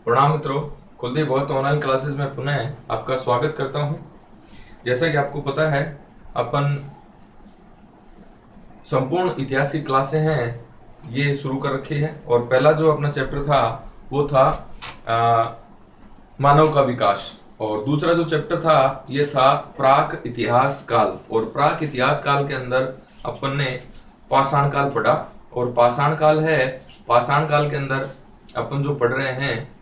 प्रणाम मित्रों। कुलदीप भगत online classes में पुनः आपका स्वागत करता हूं। जैसा कि आपको पता है, अपन संपूर्ण इतिहास की क्लासें हैं ये शुरू कर रखी है। और पहला जो अपना चैप्टर था वो था मानव का विकास, और दूसरा जो चैप्टर था ये था प्राक इतिहास काल। और प्राक इतिहास काल के अंदर अपन ने पाषाण काल पढ़ा, और पाषाण काल के अंदर अपन जो पढ़ रहे हैं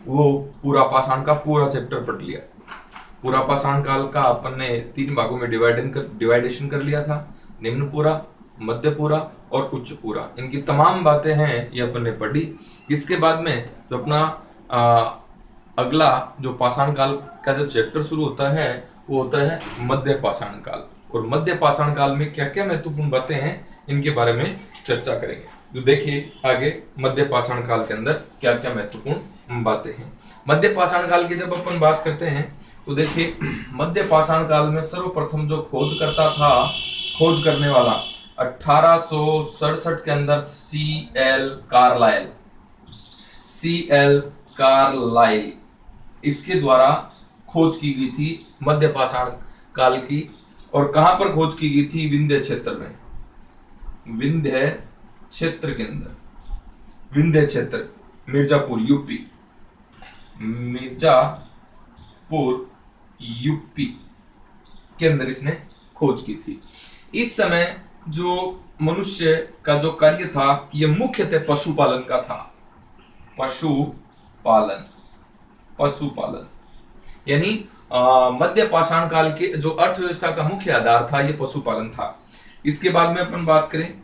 वो पूरा पाषाण का पूरा चैप्टर पढ़ लिया। पूरा पाषाण काल का अपन ने 3 भागों में डिवाइडेशन कर लिया था। निम्न पूरा, मध्य पूरा और उच्च पूरा, इनकी तमाम बातें हैं ये अपन ने पढ़ी। इसके बाद में जो अपना अगला जो पाषाण काल का जो चैप्टर शुरू होता है वो होता है मध्य पाषाण काल। और मध्य पाषाण काल में क्या क्या महत्वपूर्ण बातें हैं इनके बारे में चर्चा करेंगे। तो देखिए आगे मध्य पाषाण काल के अंदर क्या क्या महत्वपूर्ण बातें हैं। मध्य पाषाण काल की जब अपन बात करते हैं तो देखिए, मध्य पाषाण काल में सर्वप्रथम जो खोज करने वाला 1867 के अंदर सी एल कार्लाइल इसके द्वारा खोज की गई थी मध्य पाषाण काल की। और कहां पर खोज की गई थी? विंध्य क्षेत्र में, विंध्य क्षेत्र के अंदर, विंध्य क्षेत्र मिर्जापुर यूपी के अंदर इसने खोज की थी। इस समय जो मनुष्य का जो कार्य था ये मुख्यतः पशुपालन का था। पशुपालन यानी मध्य पाषाण काल के जो अर्थव्यवस्था का मुख्य आधार था ये पशुपालन था। इसके बाद में अपन बात करें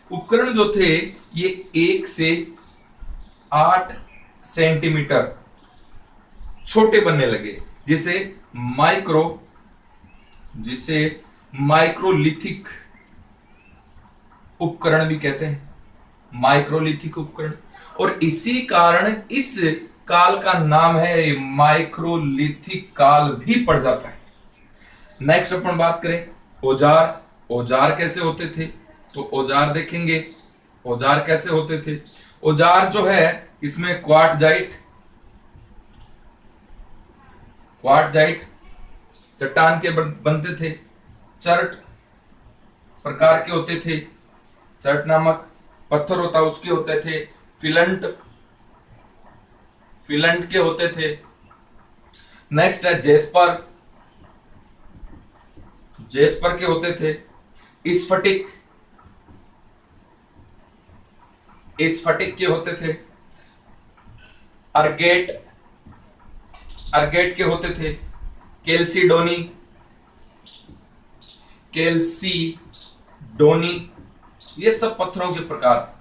उपकरण जो थे ये 1 से 8 सेंटीमीटर छोटे बनने लगे, जिसे माइक्रोलिथिक उपकरण भी कहते हैं, माइक्रोलिथिक उपकरण। और इसी कारण इस काल का नाम है माइक्रोलिथिक काल भी पड़ जाता है। नेक्स्ट अपन बात करें औजार कैसे होते थे, तो औजार देखेंगे औजार कैसे होते थे। औजार जो है इसमें क्वार्टजाइट चट्टान के बनते थे, चर्ट प्रकार के होते थे, चर्ट नामक पत्थर होता उसके होते थे, फिलंट के होते थे। नेक्स्ट है जेस्पर के होते थे, स्फटिक के होते थे, अर्गेट के होते थे, कैल्सीडोनी, ये सब पत्थरों के प्रकार,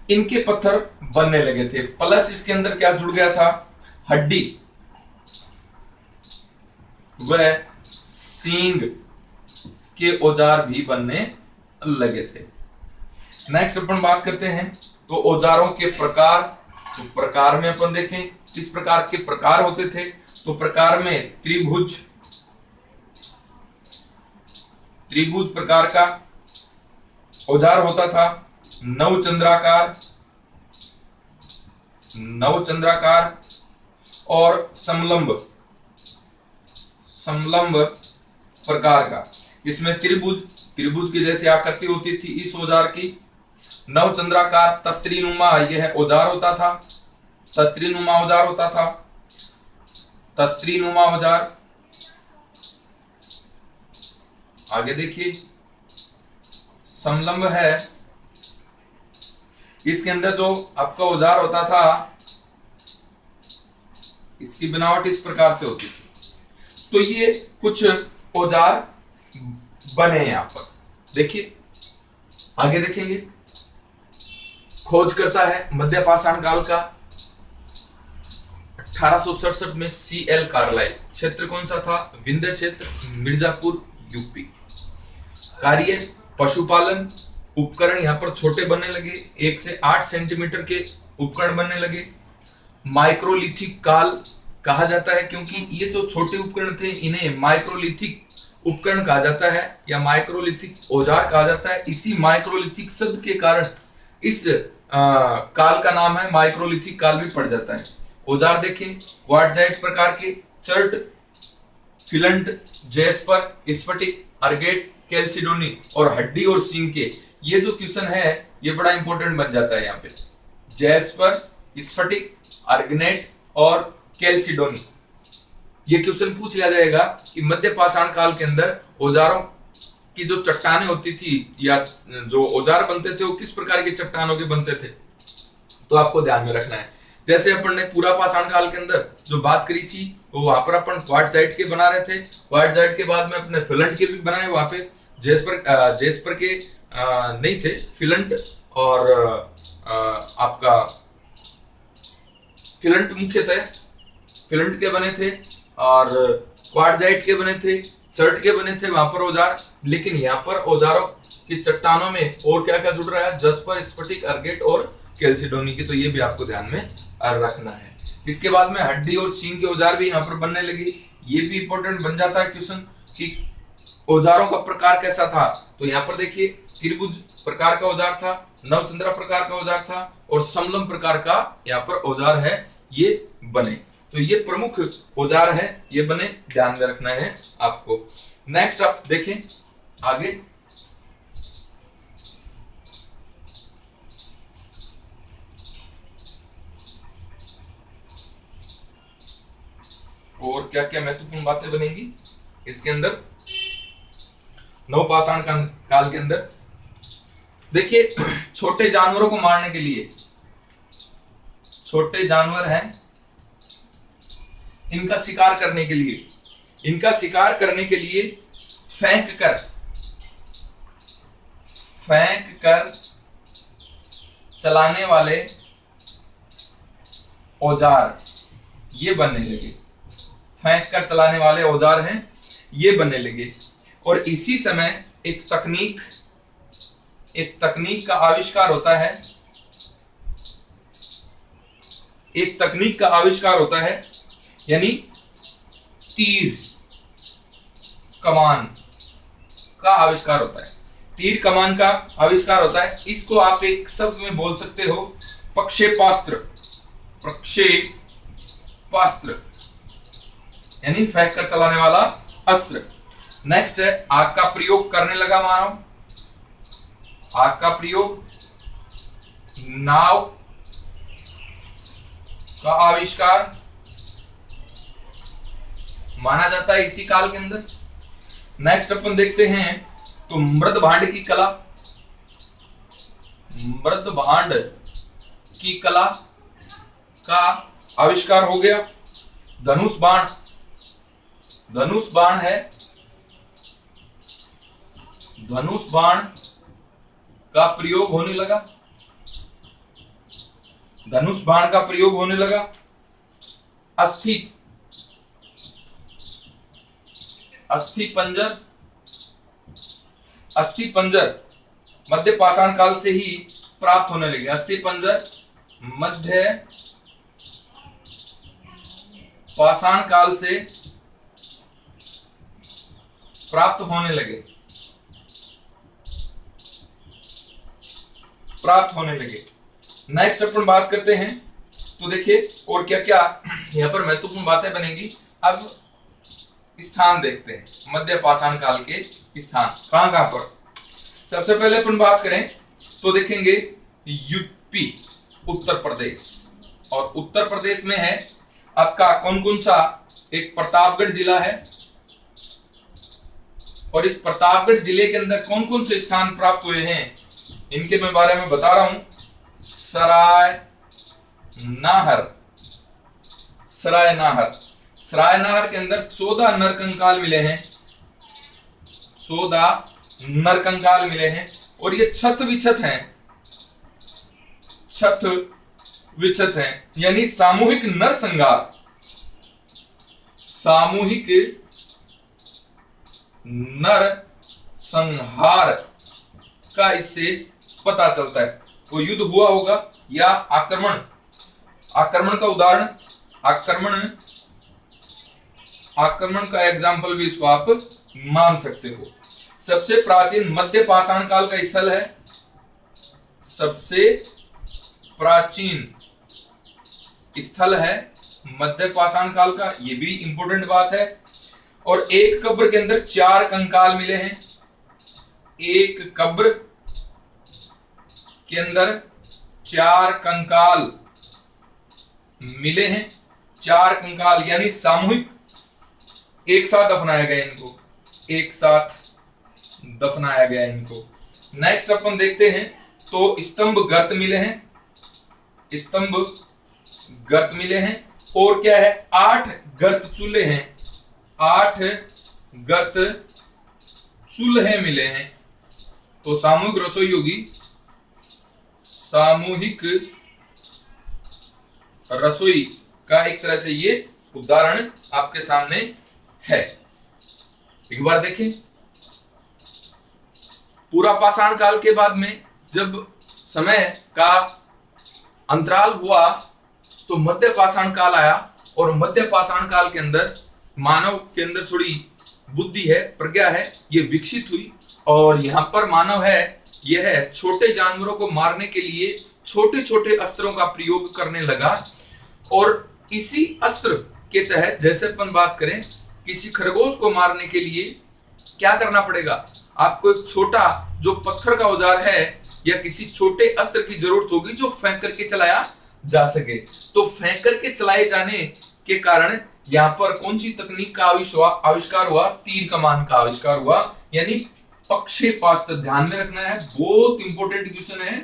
इनके पत्थर बनने लगे थे। प्लस इसके अंदर क्या जुड़ गया था? हड्डी व सींग के औजार भी बनने लगे थे। नेक्स्ट अपन बात करते हैं तो औजारों के प्रकार। तो प्रकार में अपन देखें किस प्रकार के प्रकार होते थे। तो प्रकार में त्रिभुज प्रकार का औजार होता था, नवचंद्राकार और समलंब प्रकार का। इसमें त्रिभुज की जैसी आकृति होती थी इस औजार की। नवचंद्राकार तस्त्रीनुमा यह औजार होता था, तस्त्रीनुमा औजार। आगे देखिए समलंब है, इसके अंदर जो आपका औजार होता था इसकी बनावट इस प्रकार से होती थी। तो ये कुछ औजार बने यहां पर। देखिए आगे देखेंगे, खोज करता है मध्य पाषाण काल का 1867 में सी एल कार्लाइल। क्षेत्र कौन सा था? विंध्य क्षेत्र, मिर्जापुर यूपी। कार्य पशुपालन। उपकरण यहाँ पर छोटे बनने लगे, 1 से 8 सेंटीमीटर के उपकरण बनने लगे। माइक्रोलिथिक काल कहा जाता है क्योंकि ये जो छोटे उपकरण थे इन्हें माइक्रोलिथिक उपकरण कहा जाता है या माइक्रोलिथिक औजार कहा जाता है। इसी माइक्रोलिथिक शब्द के कारण इस काल का नाम है, माइक्रोलिथिक काल भी पड़ जाता है। औजार देखें, क्वार्टजाइट प्रकार के, चर्ट, फिलंट, जेस्पर, स्फटिक, अर्गेट, कैल्सिडोनी और हड्डी और सींग के। ये जो क्वेश्चन है ये बड़ा इंपॉर्टेंट बन जाता है यहाँ पे। जेस्पर, स्फटिक, अर्गनेट और कैल्सिडोनी, ये क्वेश्चन पूछ लिया जाएगा कि मध्य पाषाण काल के अंदर औजारों की जो चट्टानें होती थी या जो औजार बनते थे वो किस प्रकार की चट्टानों के बनते थे, तो आपको ध्यान में रखना है। जैसे अपन ने पूरा पाषाण काल के अंदर जो बात करी थी वो वहां पर अपन क्वार्टजाइट के बना रहे थे, क्वार्टजाइट के बाद में अपने फिलंट के भी बनाए, वहां पे जेस्पर के नहीं थे, फिलंट और आपका फिलंट मुख्यतः फिलंट के बने थे और क्वार्टजाइट के बने थे, चर्ट के बने थे वहां पर औजार। लेकिन यहाँ पर औजारों की चट्टानों में और क्या क्या जुड़ रहा है, जस्पर, स्फटिक, अर्गेट और कैल्सिडोनी की, तो ये भी आपको ध्यान में रखना है। इसके बाद में हड्डी और सींग के औजार भी यहाँ पर बनने लगे, ये भी इंपॉर्टेंट बन जाता है क्वेश्चन कि औजारों का प्रकार कैसा था। तो यहाँ पर देखिए त्रिभुज प्रकार का औजार था, नवचंद्रा प्रकार का औजार था और समलम प्रकार का यहाँ पर औजार है, ये बने। तो ये प्रमुख औजार है, ये बने, ध्यान में रखना है आपको। नेक्स्ट आप देखें आगे, और क्या क्या महत्वपूर्ण बातें बनेंगी इसके अंदर नवपाषाण काल के अंदर। देखिए छोटे जानवरों को मारने के लिए, छोटे जानवर हैं, इनका शिकार करने के लिए, इनका शिकार करने के लिए फेंक कर चलाने वाले औजार ये बनने लगे, फेंक कर चलाने वाले औजार हैं ये बनने लगे। और इसी समय एक तकनीक का आविष्कार होता है, एक तकनीक का आविष्कार होता है, यानी तीर कमान का आविष्कार होता है, तीर कमान का आविष्कार होता है। इसको आप एक शब्द में बोल सकते हो प्रक्षेपास्त्र, प्रक्षेपास्त्र यानी फेंक कर चलाने वाला अस्त्र। नेक्स्ट है आग का प्रयोग करने लगा मानव, आग का प्रयोग, नाव का आविष्कार माना जाता है इसी काल के अंदर। नेक्स्ट अपन देखते हैं तो मृद भांड की कला, मृद भांड की कला का आविष्कार हो गया। धनुष बाण, धनुष बाण है, धनुष बाण का प्रयोग होने लगा, धनुष बाण का प्रयोग होने लगा। अस्थि पंजर, अस्थि पंजर मध्य पाषाण काल से ही प्राप्त होने लगे। अस्थि पंजर मध्य पाषाण काल से प्राप्त होने लगे, प्राप्त होने लगे। नेक्स्ट अपन बात करते हैं तो देखिए और क्या क्या यहाँ पर महत्वपूर्ण बातें बनेंगी। अब स्थान देखते हैं, मध्य पाषाण काल के स्थान कहां कहां पर। सबसे पहले अपन बात करें तो देखेंगे यूपी, उत्तर प्रदेश, और उत्तर प्रदेश में है आपका कौन कौन सा, एक प्रतापगढ़ जिला है, और इस प्रतापगढ़ जिले के अंदर कौन कौन से स्थान प्राप्त हुए हैं इनके मैं बारे में बता रहा हूं। सराय नाहर, सराय नाहर, सराय नाहर के अंदर 14 नरकंकाल मिले हैं, 14 नरकंकाल मिले हैं, और ये छत विछत हैं, छत विछत हैं, यानी सामूहिक नरसंहार, सामूहिक नर संहार का इससे पता चलता है। वो युद्ध हुआ होगा या आक्रमण, आक्रमण का उदाहरण, आक्रमण का एग्जाम्पल भी इसको आप मान सकते हो। सबसे प्राचीन मध्य पाषाण काल का स्थल है, सबसे प्राचीन स्थल है मध्य पाषाण काल का, ये भी इंपॉर्टेंट बात है। और एक कब्र के अंदर 4 कंकाल मिले हैं, एक कब्र के अंदर 4 कंकाल मिले हैं, 4 कंकाल यानी सामूहिक एक साथ दफनाया गया इनको, एक साथ दफनाया गया इनको। नेक्स्ट अपन देखते हैं तो स्तंभ गर्त मिले हैं, स्तंभ गर्त मिले हैं। और क्या है, 8 गर्त चूल्हे हैं, 8 गर्त चूल्हे मिले हैं। तो सामूहिक रसोई होगी, सामूहिक रसोई का एक तरह से ये उदाहरण आपके सामने है। एक बार देखें, पूरा पाषाण काल के बाद में जब समय का अंतराल हुआ तो मध्य पाषाण काल आया, और मध्य पाषाण काल के अंदर मानव के अंदर थोड़ी बुद्धि है, प्रज्ञा है, ये विकसित हुई। और यहां पर मानव है, यह है छोटे जानवरों को मारने के लिए छोटे छोटे अस्त्रों का प्रयोग करने लगा। और इसी अस्त्र के तहत जैसे अपन बात करें, किसी खरगोश को मारने के लिए क्या करना पड़ेगा, आपको एक छोटा जो पत्थर का औजार है या किसी छोटे अस्त्र की जरूरत होगी जो फेंक करके चलाया जा सके। तो फेंक करके चलाए जाने के कारण यहाँ पर कौन सी तकनीक का आविष्कार हुआ, तीर कमान का आविष्कार हुआ, यानी प्रक्षेपास्त्र। ध्यान में रखना है, बहुत इंपॉर्टेंट क्वेश्चन है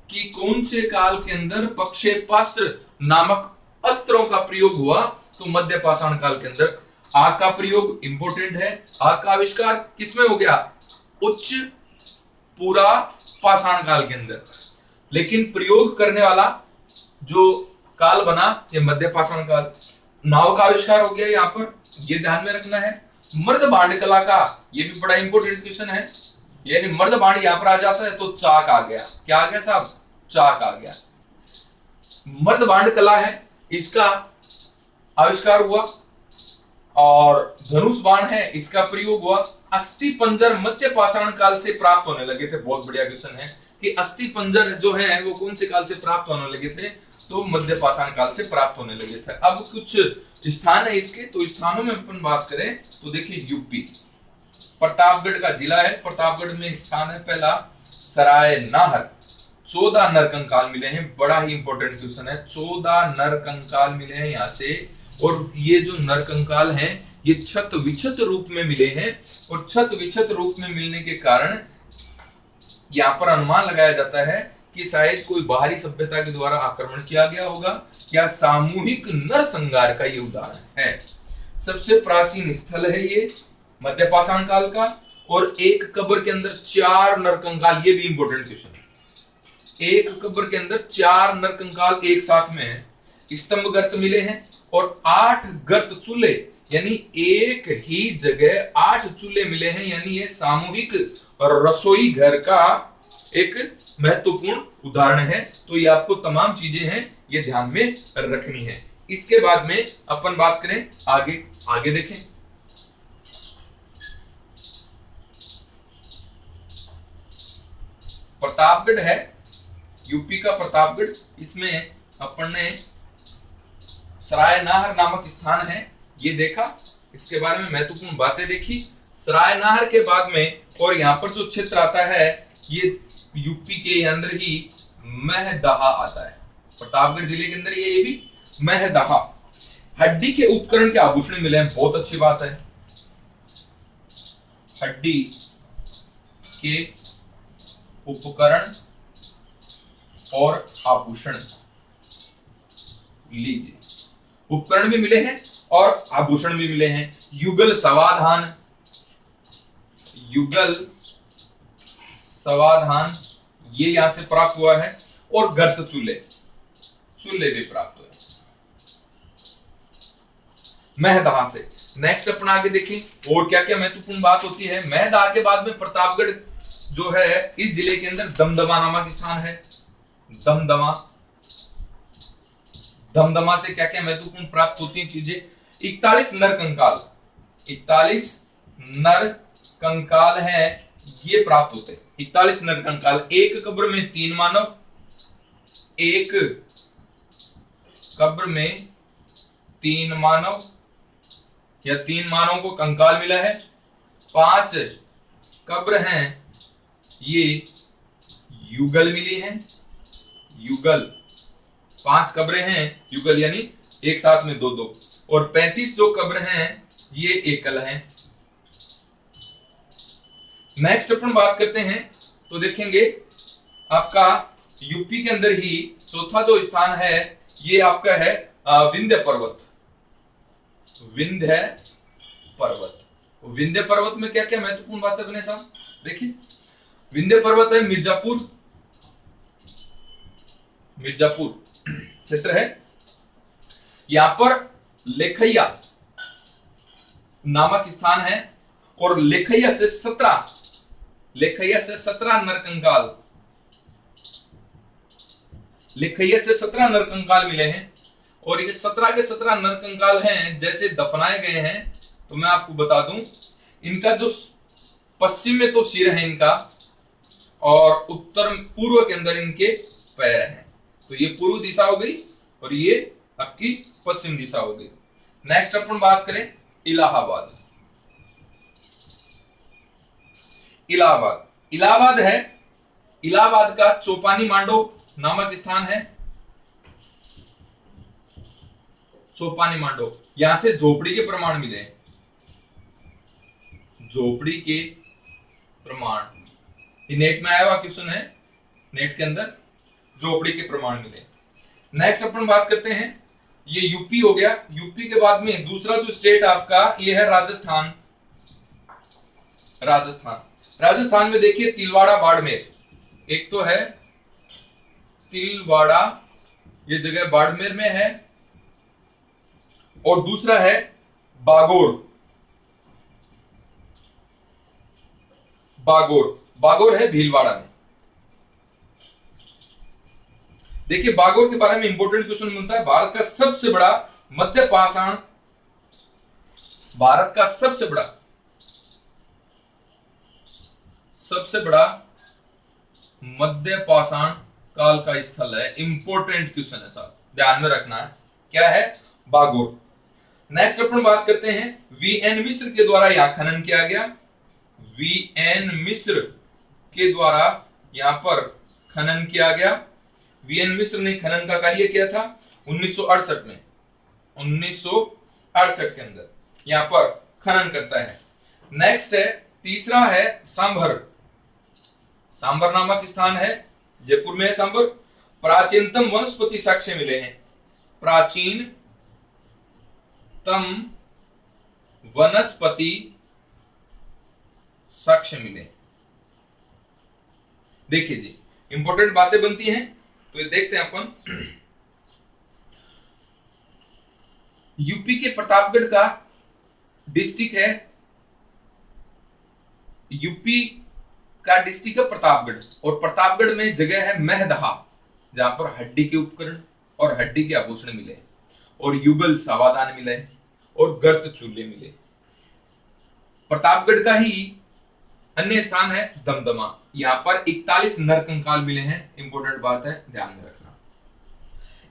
कि कौन से काल के अंदर प्रक्षेपास्त्र नामक अस्त्रों का प्रयोग हुआ। तो मध्य पाषाण काल के अंदर आग का प्रयोग इंपॉर्टेंट है। आग का आविष्कार किसमें हो गया, उच्च पूरा पाषाण काल के अंदर, लेकिन प्रयोग करने वाला जो काल बना ये मध्य पाषाण काल। नाव का आविष्कार हो गया यहाँ पर, ये ध्यान में रखना है। मर्द बांड कला का, ये भी बड़ा इंपॉर्टेंट क्वेश्चन है, यानी मर्द बांड यहाँ पर आ जाता है तो चाक आ गया। क्या आ गया साहब, चाक आ गया। मर्द बांड कला है, इसका आविष्कार हुआ। और धनुष बाण है, इसका प्रयोग हुआ। अस्थि पंजर मध्य पाषाण काल से प्राप्त होने लगे थे। बहुत बढ़िया क्वेश्चन है कि अस्थि पंजर जो है वो कौन से काल से प्राप्त होने लगे थे, तो मध्य पाषाण काल से प्राप्त होने लगे थे। अब कुछ स्थान है इसके, तो स्थानों में अपन बात करें तो देखिए यूपी प्रतापगढ़ का जिला है, प्रतापगढ़ में स्थान है पहला सराय नाहर। 14 नरकंकाल मिले हैं, बड़ा ही इंपॉर्टेंट क्वेश्चन है। 14 नरकंकाल मिले हैं यहाँ से, और ये जो नरकंकाल हैं ये छत विछत रूप में मिले हैं, और छत विछत रूप में मिलने के कारण यहाँ पर अनुमान लगाया जाता है कि शायद कोई बाहरी सभ्यता के द्वारा आक्रमण किया गया होगा, या सामूहिक नरसंहार का ये उदाहरण है। सबसे प्राचीन स्थल है ये मध्य पाषाण काल का, और एक कब्र के अंदर 4 नरकंकाल, ये भी इंपॉर्टेंट क्वेश्चन है। एक कब्र के अंदर 4 नरकंकाल एक साथ में है। स्तंभ गर्त मिले हैं, और 8 गर्त चूल्हे, यानी एक ही जगह 8 चूल्हे मिले हैं, यानी ये सामूहिक रसोई घर का एक महत्वपूर्ण उदाहरण है। तो ये आपको तमाम चीजें हैं ये ध्यान में रखनी है। इसके बाद में अपन बात करें आगे, आगे देखें। प्रतापगढ़ है, यूपी का प्रतापगढ़, इसमें अपन ने सराय नाहर नामक स्थान है ये देखा, इसके बारे में महत्वपूर्ण बातें देखी। सराय नाहर के बाद में और यहाँ पर जो क्षेत्र आता है ये यूपी के अंदर ही महदहा आता है, प्रतापगढ़ जिले के अंदर ये भी महदहा। हड्डी के उपकरण के आभूषण मिले हैं, बहुत अच्छी बात है। हड्डी के उपकरण और आभूषण लीजिए, उपकरण भी मिले हैं और आभूषण भी मिले हैं। युगल समाधान, युगल समाधान ये यहां से प्राप्त हुआ है, और गर्त चूल्हे, चूल्हे भी प्राप्त हुए महदहा से। नेक्स्ट अपन आगे देखें और क्या क्या महत्वपूर्ण बात होती है। महदहा के बाद में प्रतापगढ़ जो है इस जिले के अंदर दमदमा नामक स्थान है। दमदमा, दमदमा से क्या क्या महत्वपूर्ण प्राप्त होती हैं चीजें। 41 नर कंकाल, 41 नर कंकाल है ये प्राप्त होते हैं। 41 नर कंकाल, एक कब्र में 3 मानव, एक कब्र में 3 मानव या 3 मानवों को कंकाल मिला है। 5 कब्र हैं, ये युगल मिली हैं, युगल। 5 कब्रें हैं युगल यानी एक साथ में 2-2, और 35 जो कब्र हैं ये एकल हैं। नेक्स्ट अपन बात करते हैं तो देखेंगे आपका यूपी के अंदर ही चौथा जो स्थान है ये आपका है विंध्य पर्वत। विंध्य पर्वत, विंध्य पर्वत में क्या क्या महत्वपूर्ण बातें बने साहब देखिए। विंध्य पर्वत है मिर्जापुर, मिर्जापुर क्षेत्र है। यहां पर लेखैया नामक स्थान है और लेखैया से 17 नरकंकाल, लेखैया से 17 नरकंकाल मिले हैं। और ये 17 के 17 नरकंकाल हैं जैसे दफनाए गए हैं। तो मैं आपको बता दूं इनका जो पश्चिम में तो सिर है इनका, और उत्तर पूर्व के अंदर इनके पैर हैं। तो ये पूर्व दिशा हो गई और ये आपकी पश्चिम दिशा हो गई। नेक्स्ट अपन बात करें इलाहाबाद। इलाहाबाद, इलाहाबाद है, इलाहाबाद का चौपानी मांडो नामक स्थान है। चौपानी मांडो, यहां से झोपड़ी के प्रमाण मिले, झोपड़ी के प्रमाण, ये नेट में आया हुआ क्वेश्चन है, नेट के अंदर झोपड़ी के प्रमाण मिले। नेक्स्ट अपन बात करते हैं, ये यूपी हो गया। यूपी के बाद में दूसरा जो स्टेट आपका ये है राजस्थान। राजस्थान, राजस्थान में देखिए तिलवाड़ा बाड़मेर, एक तो है तिलवाड़ा, ये जगह बाड़मेर में है, और दूसरा है बागोर। बागोर, बागोर है भीलवाड़ा में। देखिए बागोर के बारे में इंपॉर्टेंट क्वेश्चन बनता है। भारत का सबसे बड़ा मध्य पाषाण, भारत का सबसे बड़ा मध्य पाषाण काल का स्थल है। इंपॉर्टेंट क्वेश्चन है साहब, ध्यान में रखना है, क्या है बागोर। नेक्स्ट अपन बात करते हैं वीएन मिश्र के द्वारा यहां खनन किया गया। वीएन मिश्र के द्वारा यहां पर खनन किया गया। वीएन मिश्र ने खनन का कार्य किया था 1968 में, 1968 के अंदर यहां पर खनन करता है। नेक्स्ट है, तीसरा है सांभर। सांभर नामक स्थान है, जयपुर में है सांभर। प्राचीनतम वनस्पति साक्ष्य मिले हैं, प्राचीनतम वनस्पति साक्ष्य मिले। देखिए जी इंपॉर्टेंट बातें बनती हैं तो ये देखते हैं अपन। यूपी के प्रतापगढ़ का डिस्ट्रिक्ट है, यूपी का डिस्ट्रिक्ट है प्रतापगढ़, और प्रतापगढ़ में जगह है महदहा, जहां पर हड्डी के उपकरण और हड्डी के आभूषण मिले, और युगल सावादान मिले, और गर्त चूल्हे मिले। प्रतापगढ़ का ही अन्य स्थान है दमदमा, यहां पर 41 नरकंकाल मिले हैं। इंपॉर्टेंट बात है, ध्यान में रखना।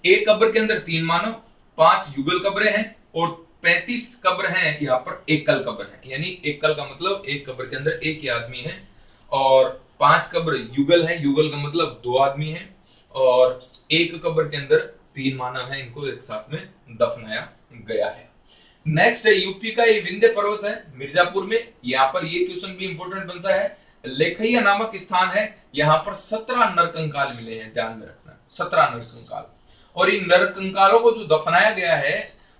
एक कब्र के अंदर 3 मानव, 5 युगल कब्रें हैं, और 35 कब्र हैं यहाँ पर एकल कब्र है। यानी एकल का मतलब एक कब्र के अंदर एक ही आदमी है, और 5 कब्र युगल है, युगल का मतलब 2 आदमी हैं, और एक कब्र के अंदर 3 मानव हैं, इनको एक साथ में दफनाया गया है। नेक्स्ट है यूपी का ये विंध्य पर्वत है मिर्जापुर में, यहाँ पर ये क्वेश्चन भी इंपॉर्टेंट बनता है। लेखैया नामक स्थान है, यहाँ पर 17 नरकंकाल मिले हैं, ध्यान में रखना 17 नरकंकाल। और इन नरकंकालों को जो दफनाया गया है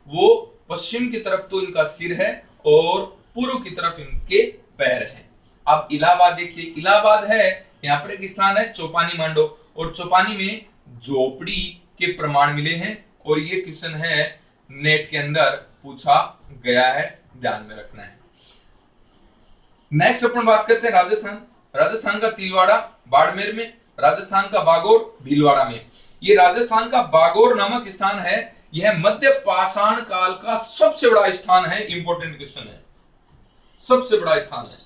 वो पश्चिम की तरफ तो इनका सिर है और पूर्व की तरफ इनके पैर हैं। अब इलाहाबाद देखिए, इलाहाबाद है, यहाँ पर एक स्थान है चौपानी मांडो, और चौपानी में झोपड़ी के प्रमाण मिले हैं, और ये क्वेश्चन है नेट के अंदर पूछा गया है, ध्यान में रखना है। नेक्स्ट अपन बात करते हैं राजस्थान। राजस्थान का तिलवाड़ा बाड़मेर में, राजस्थान का बागोर भीलवाड़ा में। ये राजस्थान का बागोर नामक स्थान है, यह मध्य पाषाण काल का सबसे बड़ा स्थान है। इंपॉर्टेंट क्वेश्चन है, सबसे बड़ा स्थान है,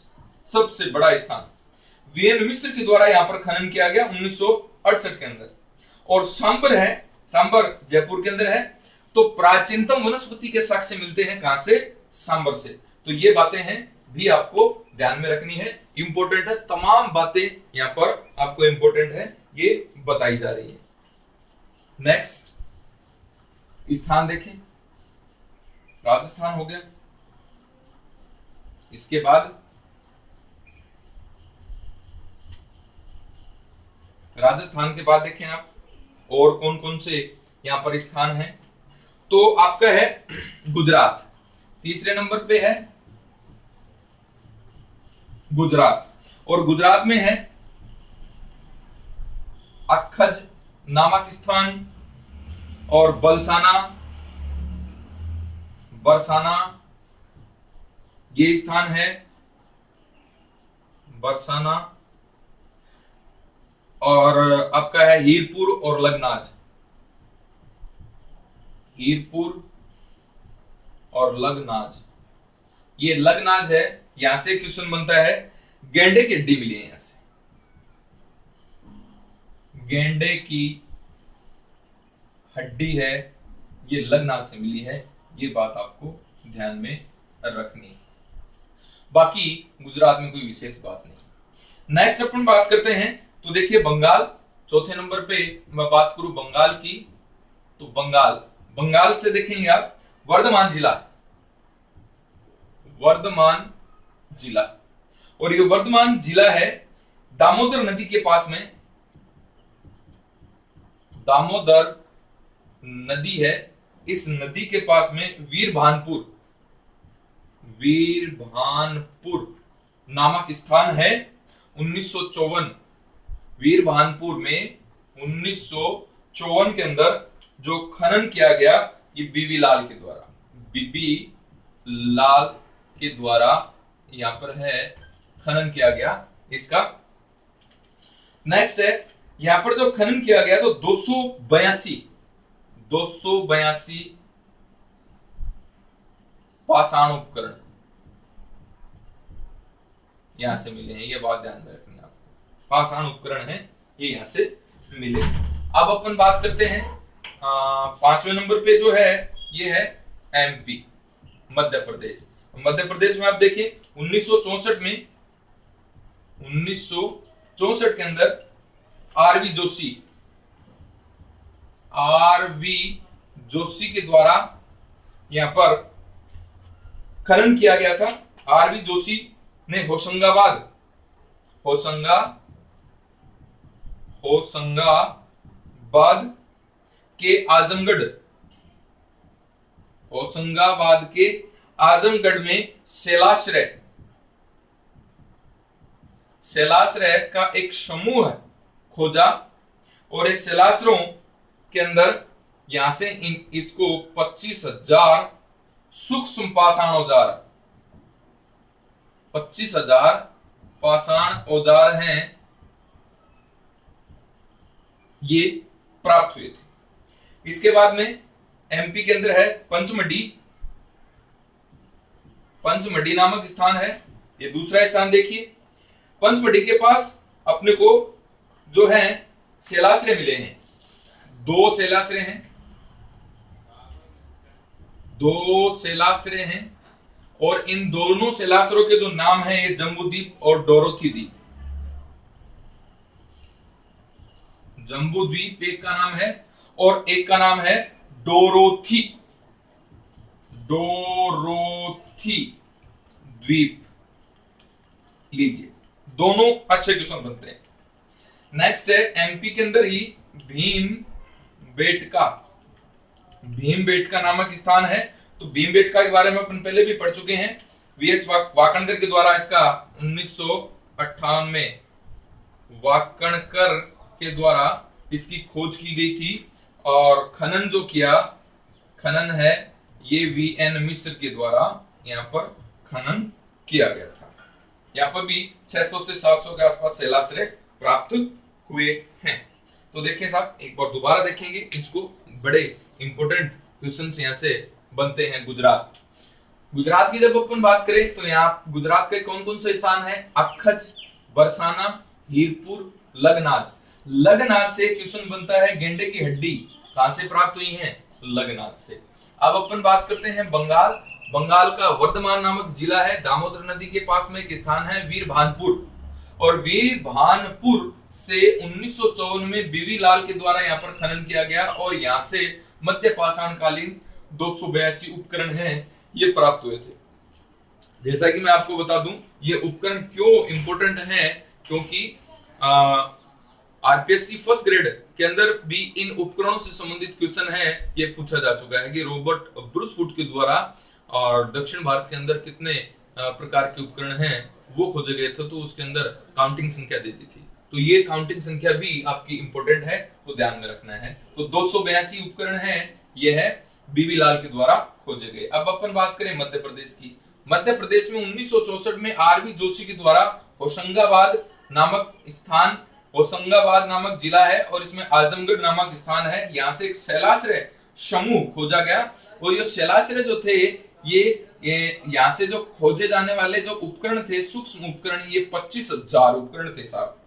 सबसे बड़ा स्थान। वीएन मिश्र के द्वारा यहां पर खनन किया गया 1968 के अंदर। और सांबर है, सांबर जयपुर के अंदर है। तो प्राचीनतम वनस्पति के साक्ष्य मिलते हैं कहां से? सांबर से। तो ये बातें हैं भी आपको ध्यान में रखनी है, इंपॉर्टेंट है, तमाम बातें यहां पर आपको इंपॉर्टेंट है, ये बताई जा रही है। नेक्स्ट स्थान देखें, राजस्थान हो गया। इसके बाद राजस्थान के बाद देखें आप और कौन कौन से यहां पर स्थान हैं। तो आपका है गुजरात, तीसरे नंबर पे है गुजरात, और गुजरात में है अखज नामक स्थान और बरसाना, बरसाना ये स्थान है, बरसाना। और आपका है हीरपुर और लगनाज, हीरपुर और लगनाज। ये लगनाज है, यहां से क्वेश्चन बनता है, गेंडे की हड्डी मिली है यहां से, गेंडे की हड्डी है, ये लगनाज से मिली है। ये बात आपको ध्यान में रखनी है। बाकी गुजरात में कोई विशेष बात नहीं। नेक्स्ट अपन बात करते हैं, तो देखिए बंगाल, चौथे नंबर पे मैं बात करूं बंगाल की, तो बंगाल, बंगाल से देखेंगे आप वर्धमान जिला, वर्धमान जिला, और ये वर्धमान जिला है दामोदर नदी के पास में, दामोदर नदी है, इस नदी के पास में वीरभानपुर, वीरभानपुर नामक स्थान है। 1954 वीरभानपुर में 1954 के अंदर जो खनन किया गया, ये बीबी लाल के द्वारा, बीबी लाल के द्वारा यहां पर है खनन किया गया इसका। नेक्स्ट है, यहां पर जो खनन किया गया तो 282 पाषाण उपकरण यहां से मिले हैं, ये बात ध्यान में रखना आपको, पाषाण उपकरण है ये यहां से मिले। अब अपन बात करते हैं पांचवें नंबर पे जो है ये है एमपी, मध्य प्रदेश। मध्य प्रदेश में आप देखिए 1964 में, 1964 के अंदर आरवी जोशी के द्वारा यहां पर खनन किया गया था। आरवी जोशी ने होशंगाबाद के आजमगढ़, होशंगाबाद के आजमगढ़ में शैलाश्रय का एक समूह खोजा, और इस शैलाश्रयों के अंदर यहां से इसको 25,000 सूक्ष्म पाषाण औजार, 25,000 पाषाण औजार हैं, ये प्राप्त हुए थे। इसके बाद में एमपी के अंदर है पंचमढ़ी, पंचमढ़ी नामक स्थान है, ये दूसरा स्थान देखिए। पंचमढ़ी के पास अपने को जो है शैलाश्रय मिले हैं, 2 शैलाश्रय हैं, 2 शैलाश्रय हैं, और इन दोनों शैलाश्रयों के जो नाम हैं ये जम्बूद्वीप और डोरोथी द्वीप। जम्बूद्वीप एक का नाम है और एक का नाम है डोरोथी, डोरोथी द्वीप लीजिए, दोनों अच्छे क्वेश्चन बनते हैं। नेक्स्ट है एमपी के अंदर ही भीमबेटका, भीमबेटका नामक स्थान है। तो भीमबेटका के बारे में अपन पहले भी पढ़ चुके हैं, वीएस वाकणकर के द्वारा इसका 1958 में वाकणकर के द्वारा इसकी खोज की गई थी, और खनन जो किया, खनन है ये वीएन मिश्र के द्वारा यहाँ पर खनन किया गया था। यहाँ पर भी 600 से 700 के आसपास शैलाश्रय प्राप्त हुए हैं। तो देखिए साहब, एक बार दोबारा देखेंगे इसको, बड़े इंपॉर्टेंट क्वेश्चंस यहाँ से बनते हैं। गुजरात, गुजरात की जब अपन बात करें तो यहाँ गुजरात के कौन कौन से स्थान है? अखज, बरसाना, हीरपुर, लगनाज। लगनाथ से क्वेश्चन बनता है गेंडे की हड्डी कहां से प्राप्त हुई है? लगनाथ से। अब अपन बात करते हैं बंगाल। बंगाल का वर्धमान नामक जिला है, दामोदर नदी के पास में एक स्थान है वीरभानपुर, और वीरभानपुर से 1954 में बीवी लाल के द्वारा यहाँ पर खनन किया गया और यहाँ से मध्य पाषाण कालीन 282 उपकरण हैं ये प्राप्त हुए थे। जैसा कि मैं आपको बता दूं ये उपकरण क्यों इंपॉर्टेंट है, क्योंकि आरपीएससी फर्स्ट ग्रेड के अंदर भी इन उपकरणों से संबंधित क्वेश्चन है ये पूछा जा चुका है कि रॉबर्ट ब्रूसफुट के द्वारा और दक्षिण भारत के अंदर कितने प्रकार के उपकरण हैं वो खोजे गए थे, तो उसके अंदर काउंटिंग संख्या दी थी। तो ये काउंटिंग संख्या भी आपकी इंपॉर्टेंट है, वो ध्यान में रखना है। तो 282 उपकरण है ये है बीबी लाल के द्वारा खोजे गए। अब अपन बात करें मध्य प्रदेश की। मध्य प्रदेश में 1964 में आरबी जोशी के द्वारा होशंगाबाद नामक स्थान, होशंगाबाद नामक जिला है और इसमें आजमगढ़ नामक स्थान है, यहाँ से एक शैलाश्रय समूह खोजा गया। और ये शैलाश्रय जो थे ये यहाँ से जो खोजे जाने वाले जो उपकरण थे, सूक्ष्म उपकरण, ये 25,000 उपकरण थे साहब।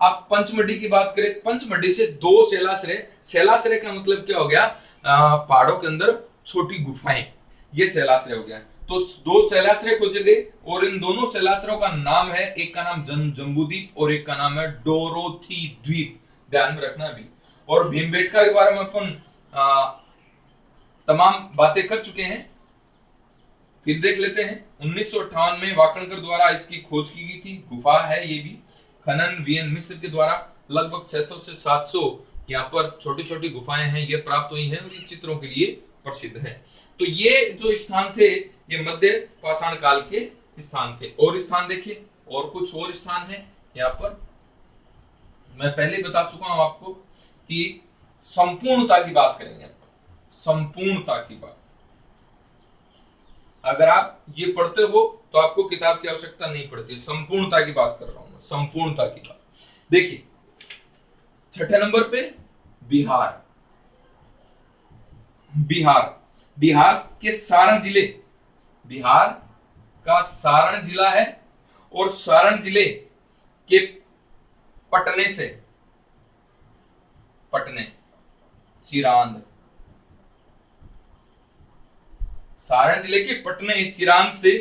आप पंचमढ़ी की बात करें, पंचमढ़ी से 2 शैलाश्रय, शैलाश्रय का मतलब क्या हो गया? पहाड़ों के अंदर छोटी गुफाएं, ये शैलाश्रय हो गया। तो 2 शैलाश्रय खोजे गए और इन दोनों शैलाश्रयों का नाम है, एक का नाम जम्बूद्वीप और एक का नाम है डोरोथी द्वीप, ध्यान में रखना भी। और भीमबेटका के बारे में अपन तमाम बातें कर चुके हैं, फिर देख लेते हैं। 1958 में वाकणकर द्वारा इसकी खोज की गई थी, गुफा है ये भी, खनन वीएन मिश्र के द्वारा लगभग 600 से 700 यहाँ पर छोटी छोटी गुफाएं हैं ये प्राप्त हुई हैं और ये चित्रों के लिए प्रसिद्ध है। तो ये जो स्थान थे ये मध्य पाषाण काल के स्थान थे। और स्थान देखिए, और कुछ और स्थान है यहाँ पर, मैं पहले ही बता चुका हूं आपको कि संपूर्णता की बात करेंगे, संपूर्णता की बात। अगर आप ये पढ़ते हो तो आपको किताब की आवश्यकता नहीं पड़ती, संपूर्णता की बात कर रहा हूं मैं, संपूर्णता की बात। देखिए 6ठे नंबर पे बिहार। बिहार, बिहार के सारण जिले, बिहार का सारण जिला है और सारण जिले के पटने से, पटने चिरांद, सारण जिले के पटने चिरांद से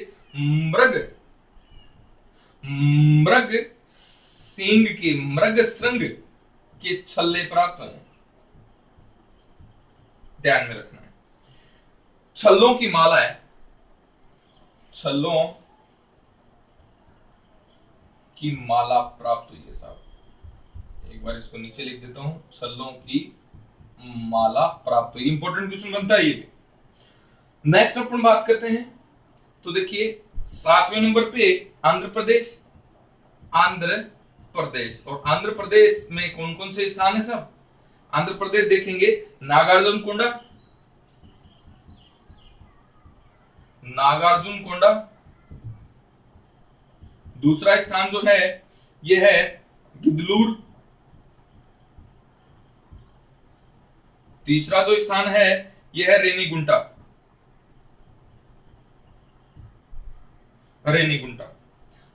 मृग सींग के, मृग श्रृंग के छल्ले प्राप्त हुए, ध्यान में रखना है। छल्लों की माला है, छल्लों की माला प्राप्त हुई है साहब। एक बार इसको नीचे लिख देता हूं, छल्लों की माला प्राप्त हुई। इंपॉर्टेंट क्वेश्चन बनता है ये भी। नेक्स्ट अपन बात करते हैं, तो देखिए 7वें नंबर पे आंध्र प्रदेश। आंध्र प्रदेश, और आंध्र प्रदेश में कौन कौन से स्थान है साहब? आंध्र प्रदेश देखेंगे नागार्जुन कोंडा, नागार्जुन कोंडा दूसरा स्थान जो है ये है गिदलूर, तीसरा जो स्थान है ये है रेनीगुंटा, रेनीगुंटा।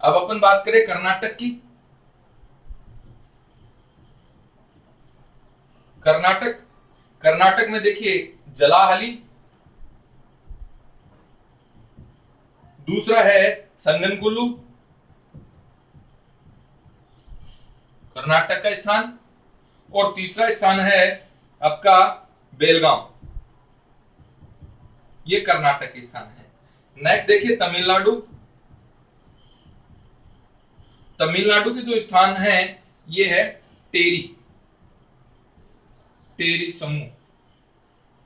अब अपन बात करें कर्नाटक की। कर्नाटक, कर्नाटक में देखिए जलाहली, दूसरा है संगनकुल्लू, कर्नाटक का स्थान, और तीसरा स्थान है आपका बेलगांव, ये कर्नाटक के स्थान है। नेक्स्ट देखिए तमिलनाडु। तमिलनाडु के जो स्थान है ये है टेरी, टेरी समूह,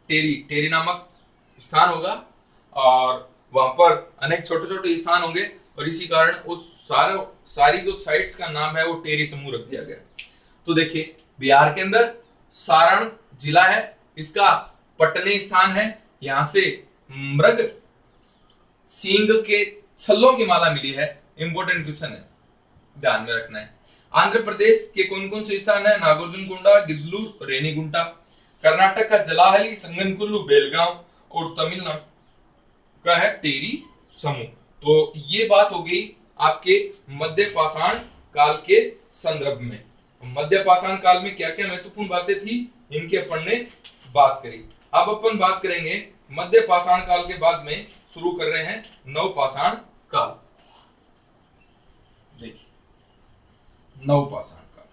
टेरी, टेरी नामक स्थान होगा और वहां पर अनेक छोटे छोटे स्थान होंगे और इसी कारण उस सारी जो साइट्स का नाम है वो टेरी समूह रख दिया गया। तो देखिए बिहार के अंदर सारण जिला है, इसका पटने स्थान है, यहां से मृग सींग के छल्लों की माला मिली है। इंपॉर्टेंट क्वेश्चन है, ध्यान में रखना है। आंध्र प्रदेश के कौन कौन से स्थान है? नागार्जुनकोंडा, गिदलूर, रेनीगुंटा। कर्नाटक का जलाहली, संगनकुल्लू, बेलगांव, और तमिलनाडु का है टेरी समूह। तो ये बात हो गई आपके मध्य पाषाण काल के संदर्भ में। मध्य पाषाण काल में क्या क्या महत्वपूर्ण बातें थी, इनकी अपन ने बात करी। अब अपन बात करेंगे मध्य पाषाण काल के बाद में शुरू कर रहे हैं नव पाषाण काल। देखिए नव पाषाण काल,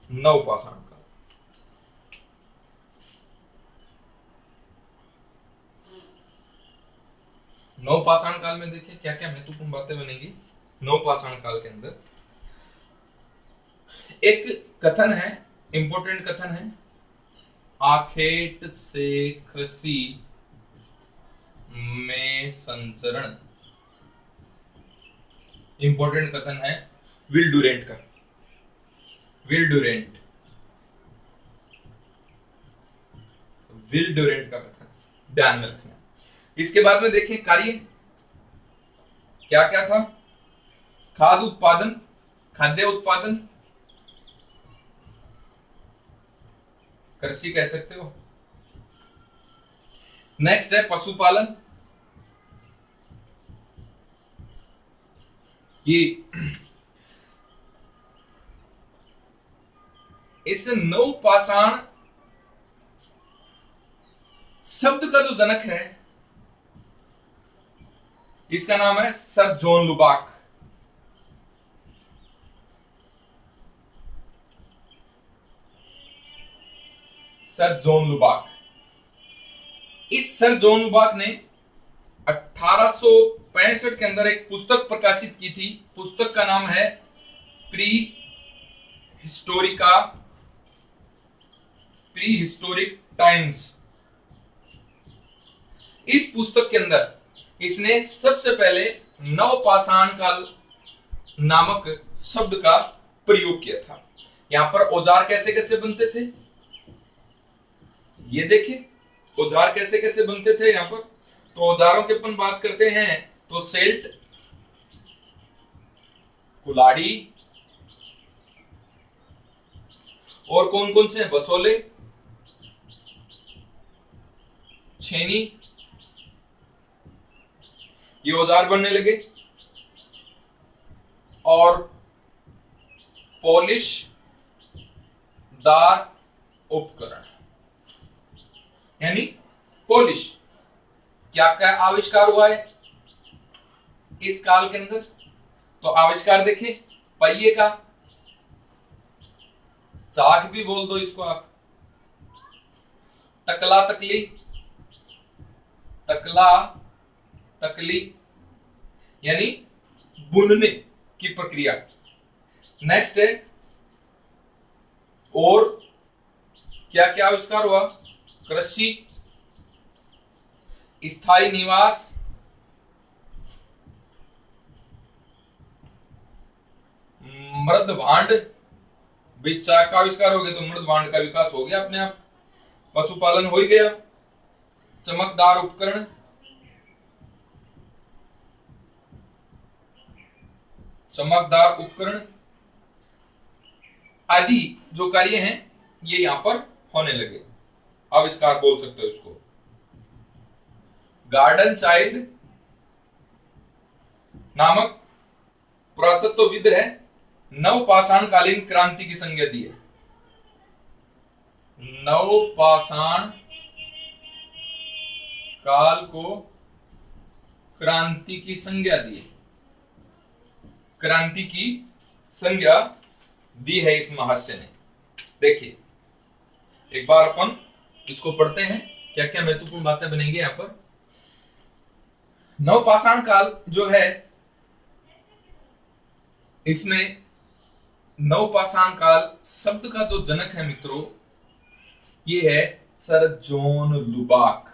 नव पाषाण काल। नव पाषाण काल में देखिए क्या क्या महत्वपूर्ण बातें बनेगी। नव पाषाण काल के अंदर एक कथन है, इंपॉर्टेंट कथन है, आखेट से कृषि में संचरण। इंपॉर्टेंट कथन है विल डुरेंट का, विल डुरेंट, विल डुरेंट का कथन ध्यान में रखना। इसके बाद में देखिए कार्य क्या क्या था, खाद्य उत्पादन, खाद्य उत्पादन, कृषि कह सकते हो। नेक्स्ट है पशुपालन, ये इस नव पाषाण शब्द का जो जनक है इसका नाम है सर जॉन लुबाक। सर जॉन लुबाक, इस सर जॉन लुबाक ने 1865 के अंदर एक पुस्तक प्रकाशित की थी। पुस्तक का नाम है प्री हिस्टोरिक टाइम्स। इस पुस्तक के अंदर इसने सबसे पहले नव पाषाण काल नामक शब्द का प्रयोग किया था। यहां पर औजार कैसे कैसे बनते थे ये देखिए, औजार कैसे कैसे बनते थे यहां पर। तो औजारों की अपन बात करते हैं तो सेल्ट, कुलाड़ी, और कौन कौन से, बसोले, छेनी, ये औजार बनने लगे। और पॉलिश दार उपकरण, यानी पॉलिश, क्या क्या आविष्कार हुआ है इस काल के अंदर। तो आविष्कार देखिए पहिए का, चाक भी बोल दो इसको आप, तकला तकली, तकला तकली यानी बुनने की प्रक्रिया। नेक्स्ट है और क्या क्या आविष्कार हुआ, कृषि, स्थायी निवास, मृद भांड, चाक का आविष्कार हो गया तो मृद भांड का विकास हो गया अपने आप, पशुपालन हो ही गया, चमकदार उपकरण, चमकदार उपकरण आदि जो कार्य हैं ये यहां पर होने लगे, आविष्कार बोल सकते हो इसको। गार्डन चाइल्ड नामक पुरातत्वविद है, नव पाषाण कालीन क्रांति की संज्ञा दी है। नव पाषाण काल को क्रांति की संज्ञा दी है, क्रांति की संज्ञा दी है इस महर्षि ने। देखिए एक बार अपन इसको पढ़ते हैं, क्या क्या महत्वपूर्ण बातें बनेंगी यहां पर। नवपाषाण काल जो है इसमें नवपाषाण काल शब्द का जो जनक है मित्रों ये है सर जॉन लुबाक।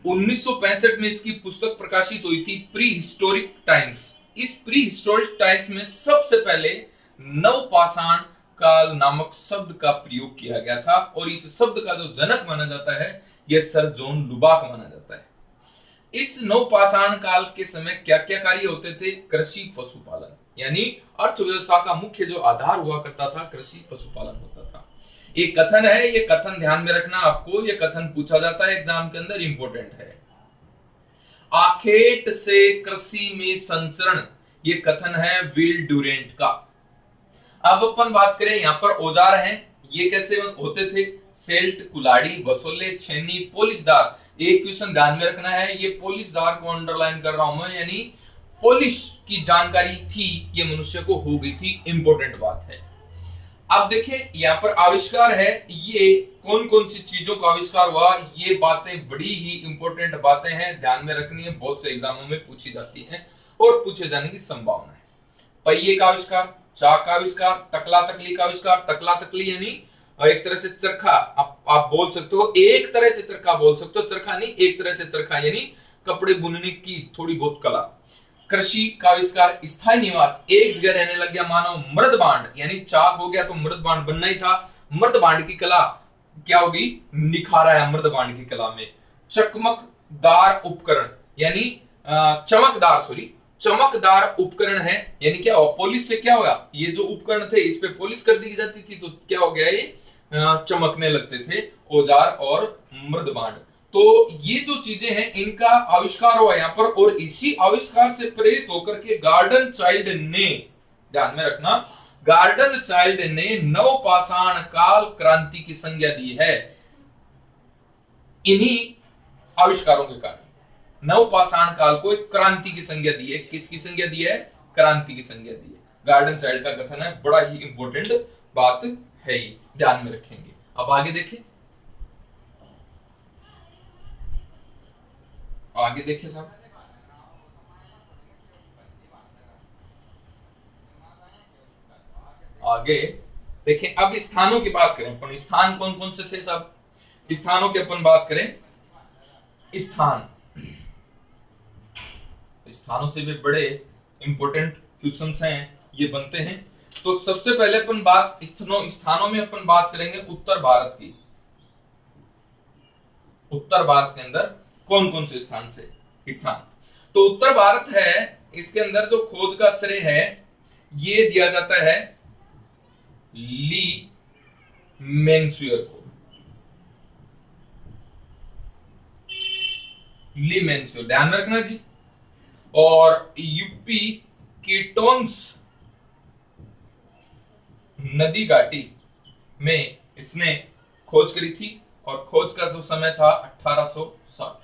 1965 में इसकी पुस्तक प्रकाशित हुई थी प्री हिस्टोरिक टाइम्स। इस प्री हिस्टोरिक टाइम्स में सबसे पहले नवपाषाण काल नामक शब्द का प्रयोग किया गया था और इस शब्द का जो जनक माना जाता है यह सर जॉन लुबाक माना जाता है। इस नवपाषाण काल के समय क्या क्या कार्य होते थे, कृषि पशुपालन, यानी अर्थव्यवस्था का मुख्य जो आधार हुआ करता था कृषि पशुपालन होता था। एक कथन है, ये कथन ध्यान में रखना आपको, ये कथन पूछा जाता है एग्जाम के अंदर, इंपॉर्टेंट है। आखेट से कृषि में संचरण, ये कथन है विल डुरेंट का। अब अपन बात करें, यहां पर औजार हैं, ये कैसे होते थे? सेल्ट, कुलाड़ी, वसोले, छेनी, पॉलिशदार। एक क्वेश्चन ध्यान में रखना है, ये पॉलिशदार को अंडरलाइन कर रहा हूं मैं, यानी पॉलिश की जानकारी थी, ये मनुष्य को हो गई थी, इंपॉर्टेंट बात है। अब देखिए यहां पर आविष्कार है, ये कौन कौन सी चीजों का आविष्कार हुआ, ये बातें बड़ी ही इंपॉर्टेंट बातें हैं, ध्यान में रखनी है, बहुत से एग्जामों में पूछी जाती हैं और पूछे जाने की संभावना है। पहिए का आविष्कार, चाक का आविष्कार, तकला तकली का आविष्कार। तकला तकली यानी एक तरह से चरखा, आप बोल सकते हो, एक तरह से चरखा बोल सकते हो, चरखा नहीं, एक तरह से चरखा यानी कपड़े बुनने की थोड़ी बहुत कला। कृषि का आविष्कार, स्थायी निवास, एक जगह रहने लग गया मानव। मृदबांड यानी चाक हो गया तो मृदबांड बनना ही था, मृदबांड की कला क्या होगी? निखारा है मृदबांड की कला में। चकमकदार उपकरण यानी चमकदार उपकरण है, यानी क्या हुआ? पॉलिश से क्या होगा? ये जो उपकरण थे इस पे पॉलिश कर दी जाती थी तो क्या हो गया? ये चमकने लगते थे औजार और मृदबांड। तो ये जो चीजें हैं इनका आविष्कार हुआ यहां पर, और इसी आविष्कार से प्रेरित होकर के गार्डन चाइल्ड ने, ध्यान में रखना, गार्डन चाइल्ड ने नवपाषाण काल क्रांति की संज्ञा दी है। इन्हीं आविष्कारों के कारण नवपाषाण काल को एक क्रांति की संज्ञा दी है। किसकी संज्ञा दी है? क्रांति की संज्ञा दी है। गार्डन चाइल्ड का कथन है, बड़ा ही इंपॉर्टेंट बात है, ये ध्यान में रखेंगे। अब आगे देखिए, आगे देखिए साहब, आगे देखिए। अब स्थानों की बात करें अपन, स्थान कौन कौन से थे साहब? स्थानों की अपन बात करें, स्थानों से भी बड़े इंपॉर्टेंट क्वेश्चंस हैं, ये बनते हैं। तो सबसे पहले अपन बात स्थानों में अपन बात करेंगे उत्तर भारत की। उत्तर भारत के अंदर कौन कौन से स्थान? तो उत्तर भारत है, इसके अंदर जो खोज का श्रेय है ये दिया जाता है ली मैनस्यूर को। ली मैनस्यूर, ध्यान में रखना जी। और यूपी की टोंस नदी घाटी में इसने खोज करी थी, और खोज का जो समय था 1860,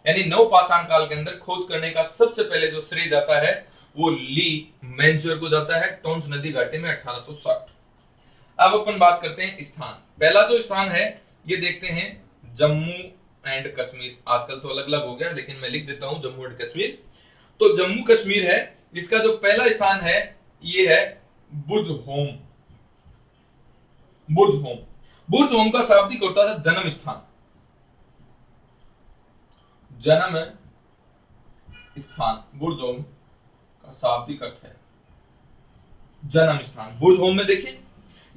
यानी नवपाषाण काल के अंदर खोज करने का सबसे पहले जो श्रेय जाता है वो ली मैनस्यूर को जाता है, टोंस नदी घाटी में 1860। अब अपन बात करते हैं स्थान। पहला जो स्थान है ये देखते हैं जम्मू एंड कश्मीर। आजकल तो अलग अलग हो गया, लेकिन मैं लिख देता हूं जम्मू एंड कश्मीर। तो जम्मू कश्मीर है, इसका जो पहला स्थान है ये है बुर्ज होम। बुर्ज होम, बुर्ज होम का शाब्दिक होता है जन्म स्थान। जन्म स्थान, बुर्ज होम का शाब्दिक अर्थ है जन्म स्थान। बुर्ज होम में देखिए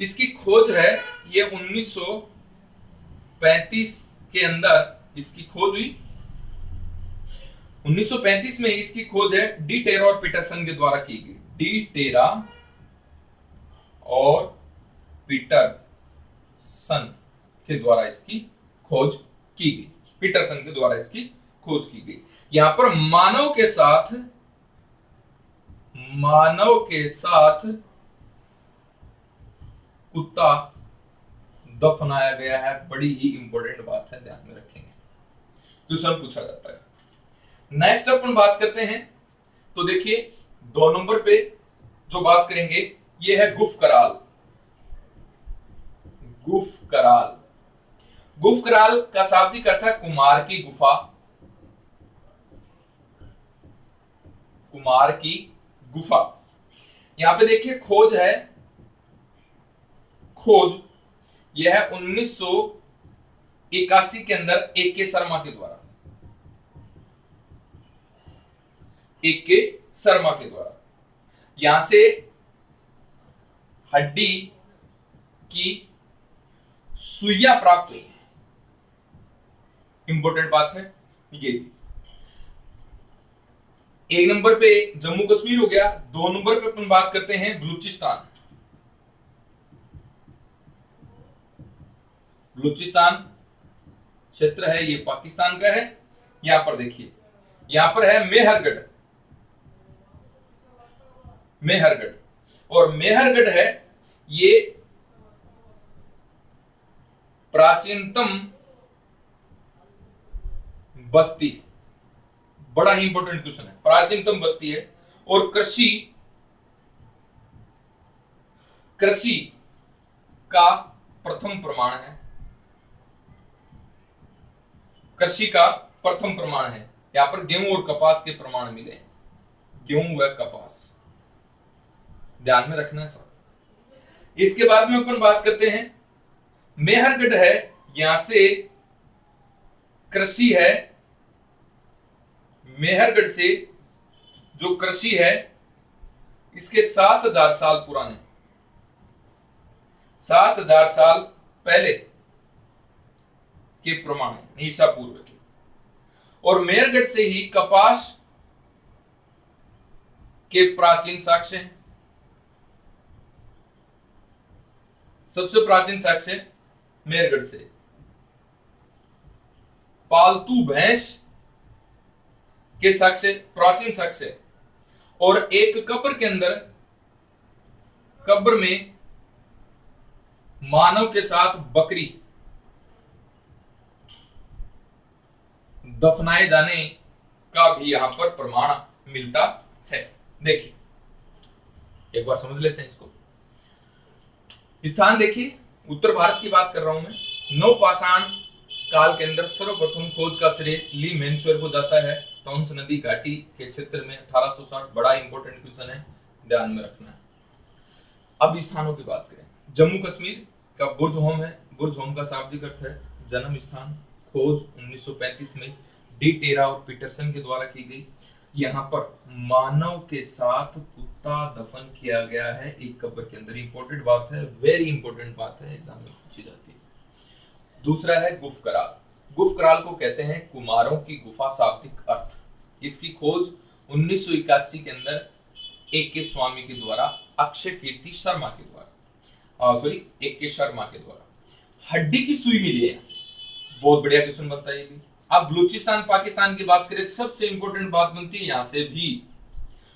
इसकी खोज है, ये 1935 के अंदर इसकी खोज हुई। 1935 में इसकी खोज है डी टेरा और पीटरसन के द्वारा की गई। डी टेरा और पीटरसन के द्वारा इसकी खोज की गई। पीटरसन के द्वारा इसकी खोज की गई। यहां पर मानव के साथ कुत्ता दफनाया गया है, बड़ी ही इंपॉर्टेंट बात है, ध्यान में रखेंगे, क्वेश्चन पूछा जाता है। नेक्स्ट अपन बात करते हैं, तो देखिए 2 नंबर पे जो बात करेंगे ये है गुफ कराल। गुफ कराल, गुफ कराल का शाब्दिक अर्थ है कुमार की गुफा। कुमार की गुफा। यहां पे देखिए खोज है, खोज यह है 1981 के अंदर AK शर्मा के द्वारा। AK शर्मा के द्वारा यहां से हड्डी की सुइयां प्राप्त हुई है, इंपॉर्टेंट बात है ये भी। 1 नंबर पे जम्मू कश्मीर हो गया। 2 नंबर पे अपन बात करते हैं बलूचिस्तान। बलूचिस्तान क्षेत्र है, ये पाकिस्तान का है। यहां पर देखिए, यहां पर है मेहरगढ़, मेहरगढ़, और मेहरगढ़ है ये प्राचीनतम बस्ती, बड़ा ही इंपॉर्टेंट क्वेश्चन है, प्राचीनतम बस्ती है। और कृषि का प्रथम प्रमाण है, कृषि का प्रथम प्रमाण है। यहां पर गेहूं और कपास के प्रमाण मिले, गेहूं व कपास, ध्यान में रखना है सब। इसके बाद में अपन बात करते हैं, मेहरगढ़ है, यहां से कृषि है, मेहरगढ़ से जो कृषि है इसके 7000 साल पुराने, 7000 साल पहले के प्रमाण है, ईसा पूर्व के। और मेहरगढ़ से ही कपास के प्राचीन साक्ष्य हैं, सबसे प्राचीन साक्ष्य मेहरगढ़ से। पालतू भैंस के साक्ष्य, प्राचीन साक्ष्य। और एक कब्र के अंदर, कब्र में मानव के साथ बकरी दफनाए जाने का भी यहां पर प्रमाण मिलता है। देखिए एक बार समझ लेते हैं इसको। स्थान देखिए, उत्तर भारत की बात कर रहा हूं मैं। नवपाषाण काल के अंदर सर्वप्रथम खोज का श्रेय ली मेन्सवेर को जाता है, टोंस नदी घाटी के क्षेत्र में 1860। बड़ा इंपॉर्टेंट क्वेश्चन है, ध्यान में रखना है। अब स्थानों की बात करें, जम्मू कश्मीर का बुर्ज होम है, बुर्ज होम का शाब्दिक अर्थ है जन्म स्थान। खोज 1935 में डी टेरा और पीटरसन के द्वारा की गई। यहाँ पर मानव के साथ कुत्ता दफन किया गया है एक कब्र के अंदर। इंपॉर्टेंट बात है, वेरी इंपॉर्टेंट बात है, एग्जाम में पूछी जाती है। दूसरा है गुफ कराल। गुफ कराल को कहते हैं कुमारों की गुफा, शाब्दिक अर्थ। इसकी खोज 1981 के अंदर AK स्वामी के द्वारा, अक्षय कीर्ति शर्मा के द्वारा, AK शर्मा के द्वारा। हड्डी की सुई मिली है यहाँ से, बहुत बढ़िया क्वेश्चन बनता है ये भी। अब बलूचिस्तान पाकिस्तान की बात करें, सबसे इंपॉर्टेंट बात बनती है यहां से भी,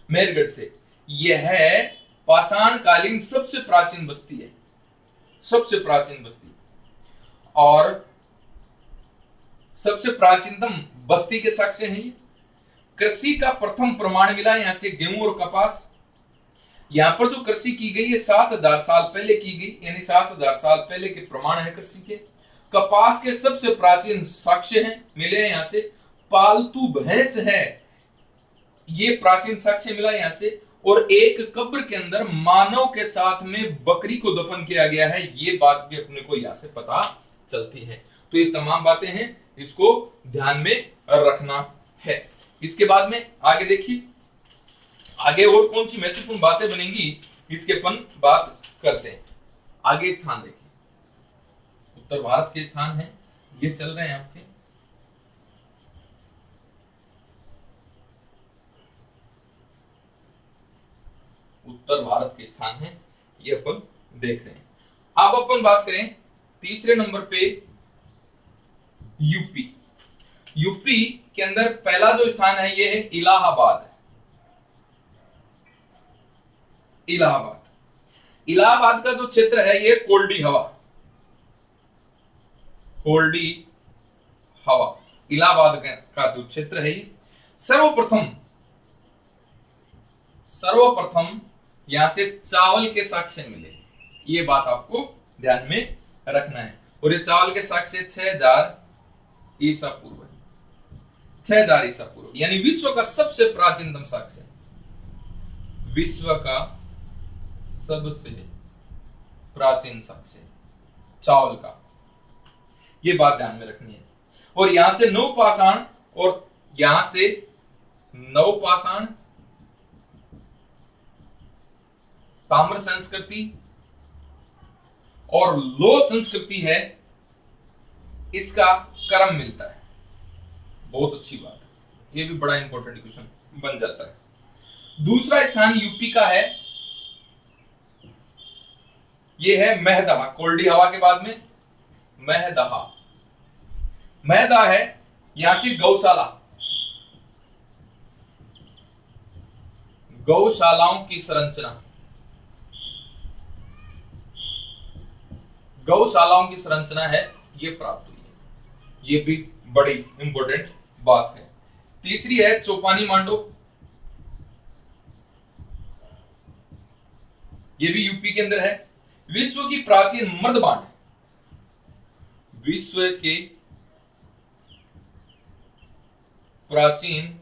मेहरगढ़ से। यह है पाषाण कालीन सबसे प्राचीन बस्ती है, सबसे प्राचीन बस्ती। और सबसे प्राचीनतम बस्ती के साक्ष्य हैं। कृषि का प्रथम प्रमाण मिला यहां से, गेहूं और कपास। यहां पर जो कृषि की गई है 7000 साल पहले की गई, यानी 7000 साल पहले के प्रमाण है कृषि के। कपास के सबसे प्राचीन साक्ष्य हैं, मिले हैं यहां से। पालतू भैंस है, ये प्राचीन साक्ष्य मिला यहां से। और एक कब्र के अंदर मानव के साथ में बकरी को दफन किया गया है, ये बात भी अपने को यहां से पता चलती है। तो ये तमाम बातें हैं, इसको ध्यान में रखना है। इसके बाद में आगे देखिए, आगे और कौन सी महत्वपूर्ण बातें बनेंगी, इसके अपन बात करते हैं। आगे स्थान देखिए, उत्तर भारत के स्थान हैं, ये चल रहे हैं आपके। उत्तर भारत के स्थान हैं, ये अपन देख रहे हैं। अब अपन बात करें तीसरे नंबर पे यूपी। यूपी के अंदर पहला जो स्थान है ये है इलाहाबाद। इलाहाबाद, इलाहाबाद का जो क्षेत्र है ये कोल्डी हवा, कोल्डी हवा, इलाहाबाद का जो क्षेत्र है ये सर्वप्रथम यहां से चावल के साक्ष्य मिले, ये बात आपको ध्यान में रखना है। और ये चावल के साक्ष्य 6000 ईसा पूर्व, 6000 ईसा पूर्व, यानी विश्व का सबसे प्राचीनतम साक्ष्य, विश्व का सबसे प्राचीन साक्ष्य चावल का, ये बात ध्यान में रखनी है। और यहां से नवपाषाण, और यहां से नवपाषाण, ताम्र संस्कृति और लौह संस्कृति है, इसका क्रम मिलता है। बहुत अच्छी बात है, ये भी बड़ा इंपॉर्टेंट क्वेश्चन बन जाता है। दूसरा स्थान यूपी का है, ये है महदहा, कोल्डी हवा के बाद में महदहा, महदा है यहां से गौशाला, गौशालाओं की संरचना, गौशालाओं की संरचना है ये प्राप्त हुई है। ये भी बड़ी इंपॉर्टेंट बात है। तीसरी है चौपानी मांडो, ये भी यूपी के अंदर है। विश्व की प्राचीन मृदबांड, विश्व के प्राचीन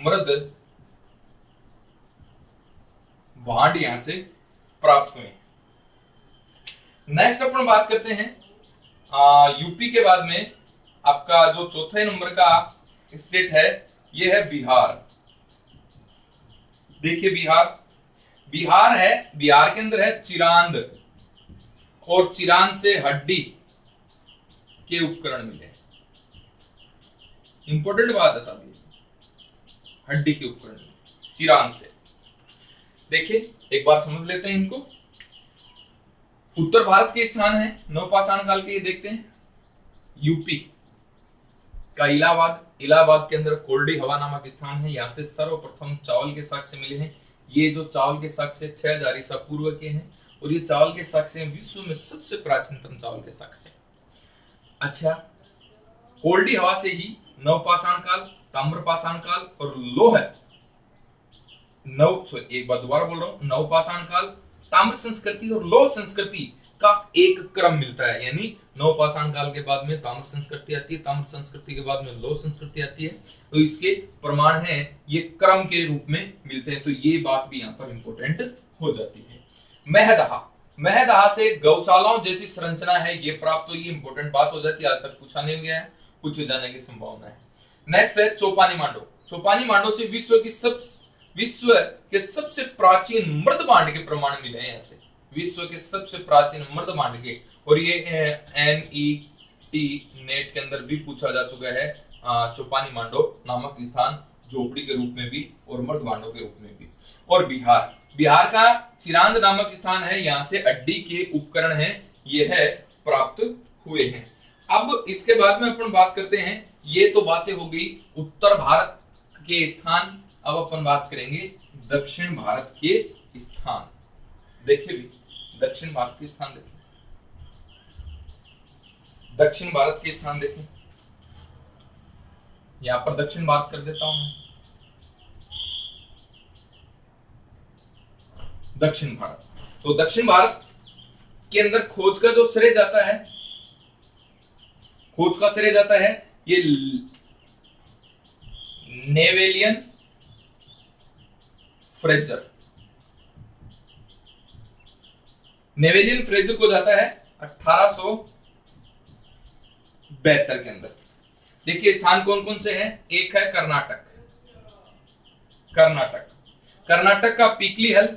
मृद भांड यहां से प्राप्त हुए। नेक्स्ट अपन बात करते हैं यूपी के बाद में आपका जो चौथे नंबर का स्टेट है ये है बिहार। देखिए बिहार, बिहार है, बिहार के अंदर है चिरांद, और चिरांद से हड्डी के उपकरण मिले। इंपॉर्टेंट बात है साहब, हड्डी के उपकरण चिरांद से। देखिए एक बार समझ लेते हैं इनको। उत्तर भारत के स्थान है नवपाषाण काल के, ये देखते हैं यूपी का इलाहाबाद, इलाहाबाद के अंदर कोरडी हवा नामक स्थान है। यहां से सर्वप्रथम चावल के साक्ष्य मिले हैं। ये जो चावल के साक्ष्य 6000 ईसा पूर्व के हैं, और ये चावल के साक्ष्य विश्व में सबसे प्राचीनतम चावल के साक्ष्य। अच्छा, कोरडी हवा से ही नवपाषाण काल, ताम्रपाषाण काल और लोह, एक बार दोबारा बोल रहा हूं, नवपाषाण काल, ताम्र संस्कृति और लोह संस्कृति का एक क्रम मिलता है। यानी नवपाषाण काल के बाद में ताम्र संस्कृति आती है, ताम्र संस्कृति के बाद में लोह संस्कृति आती है। तो इसके प्रमाण है ये क्रम के रूप में मिलते हैं। तो ये बात भी यहाँ पर इंपॉर्टेंट हो जाती है। महदहा, महदहा से गौशालाओं जैसी संरचना है ये प्राप्त हुई। इंपॉर्टेंट बात हो जाती है, आज तक पूछा नहीं गया है, पूछे जाने की संभावना है। नेक्स्ट है चौपानी मांडो। चौपानी मांडो से विश्व के सबसे प्राचीन मृदभांड के प्रमाण मिले हैं। ऐसे विश्व के सबसे प्राचीन मृदभांड के, और ये NET नेट के अंदर भी पूछा जा चुका है। चौपानी मांडो नामक स्थान झोपड़ी के रूप में भी और मृदभांडों के रूप में भी। और बिहार, बिहार का चिरांद नामक स्थान है, यहां से हड्डी के उपकरण हैं ये है प्राप्त हुए हैं। अब इसके बाद में अपन बात करते हैं, ये तो बातें हो गई उत्तर भारत के स्थान। अब अपन बात करेंगे दक्षिण भारत के स्थान। देखिए भी दक्षिण भारत के स्थान देखें, दक्षिण भारत के स्थान देखें। यहां पर दक्षिण भारत कर देता हूं मैं। दक्षिण भारत, तो दक्षिण भारत के अंदर खोज का जो श्रेय जाता है, खोज का श्रेय जाता है ये नेवेलियन फ्रेजर, नेवेलियन फ्रेजर को जाता है 1872 के अंदर। देखिए स्थान कौन कौन से हैं। एक है कर्नाटक, कर्नाटक, कर्नाटक का पीकली हल,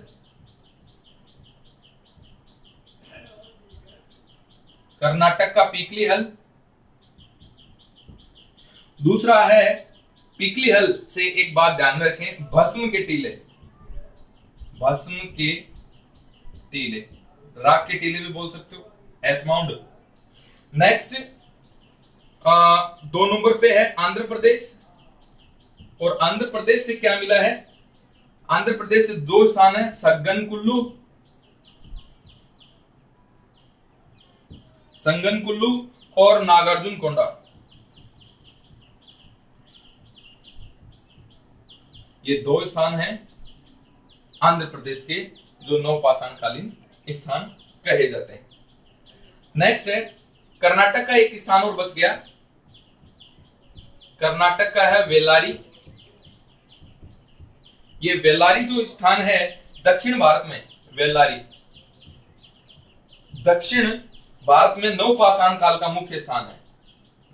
कर्नाटक का पीकली हल। दूसरा है पीकली हल से एक बात ध्यान में रखें, भस्म के टीले, भस्म के टीले, राख के टीले भी बोल सकते हो, एसमाउंड। नेक्स्ट 2 नंबर पे है आंध्र प्रदेश, और आंध्र प्रदेश से क्या मिला है, आंध्र प्रदेश से 2 स्थान है, संगनकुल्लू, संगनकुल्लू और नागार्जुन कोंडा। ये 2 स्थान हैं आंध्र प्रदेश के जो नवपाषाण कालीन स्थान कहे जाते हैं। नेक्स्ट है कर्नाटक का एक स्थान और बच गया, कर्नाटक का है वेल्लारी। ये वेल्लारी जो स्थान है दक्षिण भारत में, वेल्लारी दक्षिण भारत में नवपाषाण काल का मुख्य स्थान है,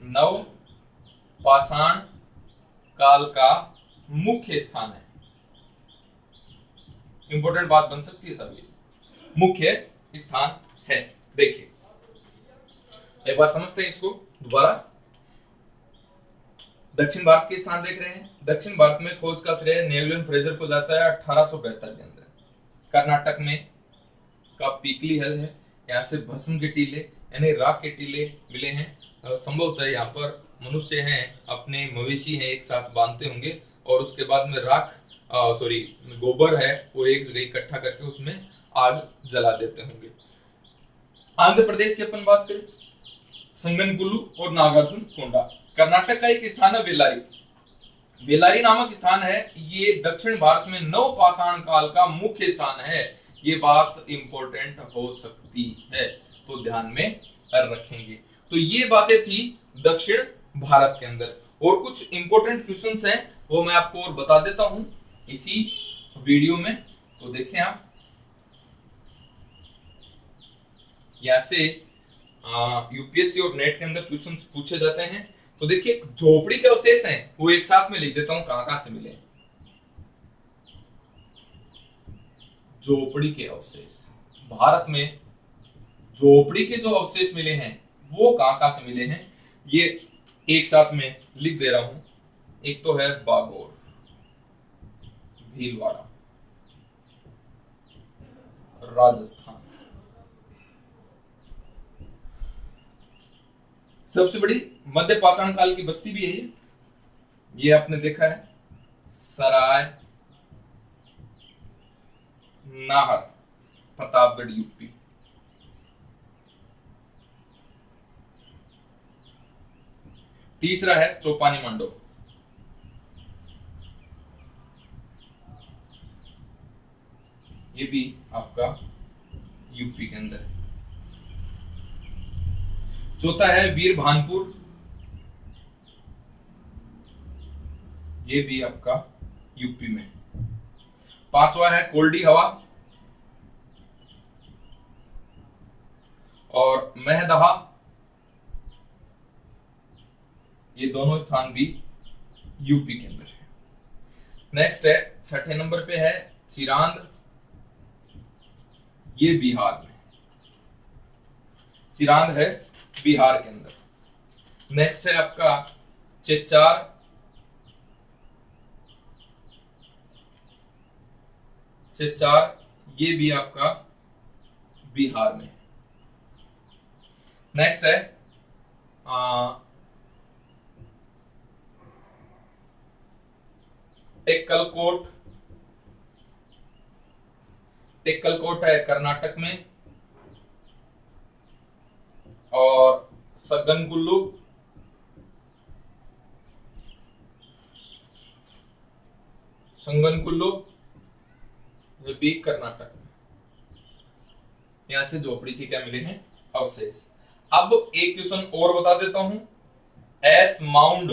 नवपाषाण काल का मुख्य स्थान है। इंपॉर्टेंट बात बन सकती है सभी, मुख्य स्थान है। देखिए एक बार समझते हैं इसको दोबारा। दक्षिण भारत के स्थान देख रहे हैं, दक्षिण भारत में खोज का श्रेय नेविलियन फ्रेजर को जाता है 1872 के अंदर। कर्नाटक में का पीकली हल है, यहाँ से भस्म के टीले यानी राख के टीले मिले हैं। संभवतः यहाँ पर मनुष्य हैं, अपने मवेशी हैं, एक साथ बांधते होंगे और उसके बाद में राख गोबर है वो एक जगह इकट्ठा करके उसमें आग जला देते होंगे। आंध्र प्रदेश की अपन बात करें, संगनकुल्लू और नागार्जुन कोंडा। कर्नाटक का एक स्थान है वेल्लारी। वेल्लारी नामक स्थान है, ये दक्षिण भारत में नवपाषाण काल का मुख्य स्थान है। ये बात इंपॉर्टेंट हो सकती है तो ध्यान में रखेंगे। तो ये बातें थी दक्षिण भारत के अंदर। और कुछ इंपॉर्टेंट क्वेश्चंस हैं वो मैं आपको और बता देता हूं इसी वीडियो में, तो देखें आप। यहां से यूपीएससी और नेट के अंदर क्वेश्चंस पूछे जाते हैं। तो देखिए झोपड़ी के अवशेष हैं वो एक साथ में लिख देता हूं कहां कहां से मिले। झोपड़ी के अवशेष भारत में, झोपड़ी के जो अवशेष मिले हैं वो कहां कहां से मिले हैं, ये एक साथ में लिख दे रहा हूं। एक तो है बागोर, भीलवाड़ा, राजस्थान। सबसे बड़ी मध्य पाषाण काल की बस्ती भी है ये आपने देखा है, सराय नाहर, प्रतापगढ़, यूपी। तीसरा है चौपानी मंडो, ये भी आपका यूपी के अंदर है। चौथा है वीर भानपुर, ये भी आपका यूपी में। पांचवा है कोल्डी हवा और महदहा, ये दोनों स्थान भी यूपी के अंदर है। नेक्स्ट है छठे नंबर पे है चिरांद, ये बिहार में, चिरांद है बिहार के अंदर। नेक्स्ट है आपका चेचार, चेचार ये भी आपका बिहार में। नेक्स्ट है टेक्कलकोट, टेक्कलकोट है कर्नाटक में। और सगनकुल्लू, संगनकुल्लू ये भी कर्नाटक में। यहां से झोपड़ी के क्या मिले हैं अवशेष। अब एक क्वेश्चन और बता देता हूं, एस माउंड,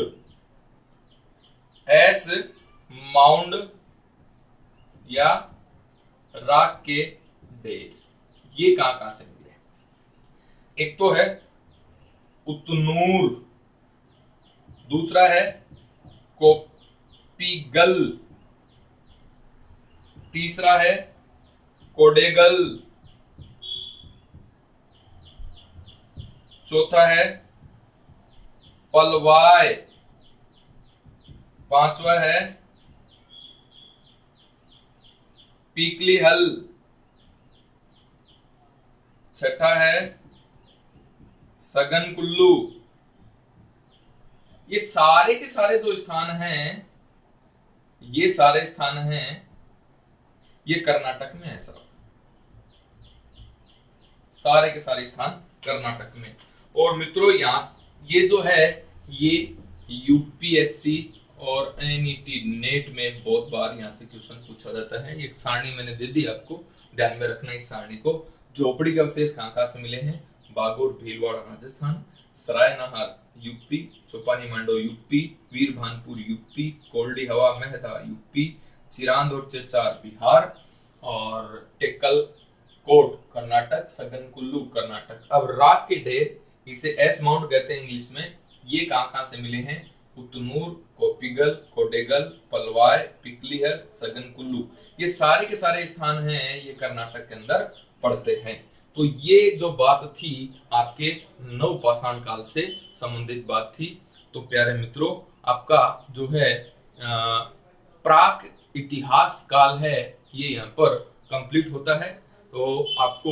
एस माउंड या राख के ढेर, ये कहां कहां से मिले। एक तो है उतनूर, दूसरा है कोपीगल, तीसरा है कोडेगल, चौथा है पलवाय, पांचवा है पीकली हल, छठा है सगनकुल्लू। ये सारे के सारे जो स्थान हैं, ये सारे स्थान हैं, ये कर्नाटक में है सब, सारे के सारे स्थान कर्नाटक में। और मित्रों यहाँ ये जो है ये यूपीएससी और एनईटी नेट में बहुत बार यहाँ से क्वेश्चन पूछा जाता है। एक सारणी मैंने दे दी आपको, ध्यान में रखना इस सारणी को। झोपड़ी के अवशेष कहां कहां से मिले हैं, बागोर भीलवाड़ा राजस्थान, सराय नाहर यूपी, चौपानी मांडो यूपी, वीर भानपुर यूपी, कोल्डी हवा मेहदा यूपी, चिरांद और चेचार बिहार और टेक्कल कोट कर्नाटक, सगनकुल्लू कर्नाटक। अब राख के ढेर, इसे एस माउंट कहते हैं इंग्लिश में, ये कहां कहां से मिले हैं, उतनूर, कोपिगल, कोडेगल, पलवाय, पिकलीहर, सगनकुल्लू, ये सारे के सारे स्थान हैं, ये कर्नाटक के अंदर पड़ते हैं। तो ये जो बात थी आपके नवपाषाण काल से संबंधित बात थी। तो प्यारे मित्रों, आपका जो है प्राक इतिहास काल है ये यहाँ पर कंप्लीट होता है। तो आपको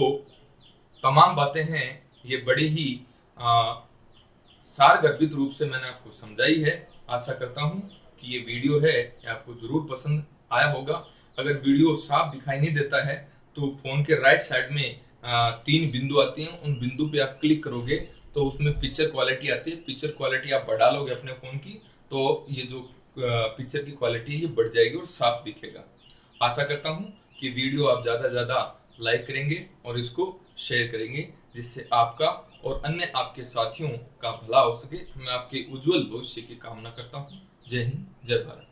तमाम बातें हैं ये बड़ी ही सारगर्भित रूप से मैंने आपको समझाई है। आशा करता हूं कि ये वीडियो है ये आपको जरूर पसंद आया होगा। अगर वीडियो साफ दिखाई नहीं देता है तो फोन के राइट साइड में 3 बिंदु आती हैं, उन बिंदु पे आप क्लिक करोगे तो उसमें पिक्चर क्वालिटी आती है। पिक्चर क्वालिटी आप बढ़ा लोगे अपने फोन की तो ये जो पिक्चर की क्वालिटी है ये बढ़ जाएगी और साफ दिखेगा। आशा करता हूं कि वीडियो आप ज़्यादा से ज़्यादा लाइक करेंगे और इसको शेयर करेंगे, जिससे आपका और अन्य आपके साथियों का भला हो सके। मैं आपके उज्जवल भविष्य की कामना करता हूं। जय हिंद, जय भारत।